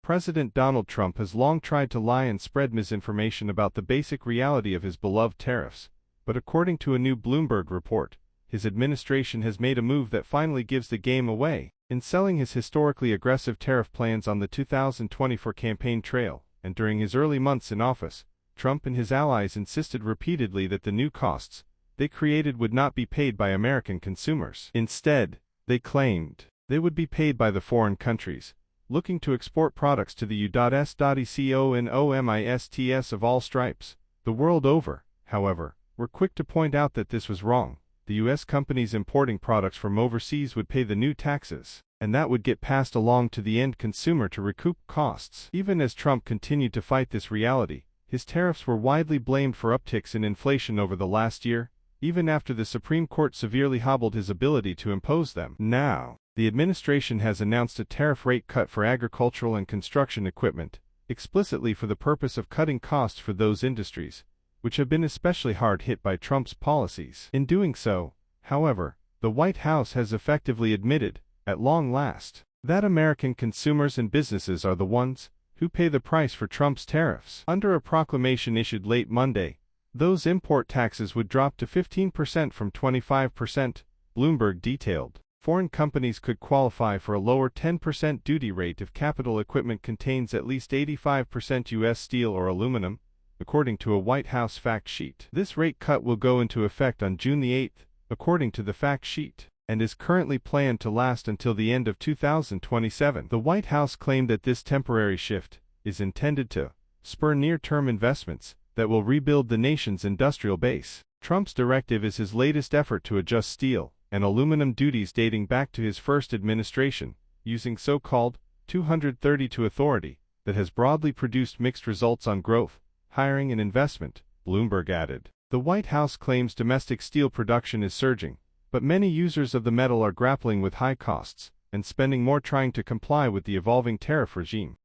President Donald Trump has long tried to lie and spread misinformation about the basic reality of his beloved tariffs, but according to a new Bloomberg report, his administration has made a move that finally gives the game away. In selling his historically aggressive tariff plans on the 2024 campaign trail, and during his early months in office, Trump and his allies insisted repeatedly that the new costs they created would not be paid by American consumers. Instead, they claimed they would be paid by the foreign countries looking to export products to the U.S.economists of all stripes, the world over. However, we're quick to point out that this was wrong. The U.S. companies importing products from overseas would pay the new taxes, and that would get passed along to the end consumer to recoup costs. Even as Trump continued to fight this reality, his tariffs were widely blamed for upticks in inflation over the last year, even after the Supreme Court severely hobbled his ability to impose them. Now, the administration has announced a tariff rate cut for agricultural and construction equipment, explicitly for the purpose of cutting costs for those industries, which have been especially hard hit by Trump's policies. In doing so, however, the White House has effectively admitted, at long last, that American consumers and businesses are the ones who pay the price for Trump's tariffs. Under a proclamation issued late Monday, those import taxes would drop to 15% from 25%, Bloomberg detailed. Foreign companies could qualify for a lower 10% duty rate if capital equipment contains at least 85% U.S. steel or aluminum, according to a White House fact sheet. This rate cut will go into effect on June 8, according to the fact sheet, and is currently planned to last until the end of 2027. The White House claimed that this temporary shift is intended to spur near-term investments that will rebuild the nation's industrial base. Trump's directive is his latest effort to adjust steel and aluminum duties dating back to his first administration, using so-called 232 authority that has broadly produced mixed results on growth, hiring and investment, Bloomberg added. The White House claims domestic steel production is surging, but many users of the metal are grappling with high costs and spending more trying to comply with the evolving tariff regime.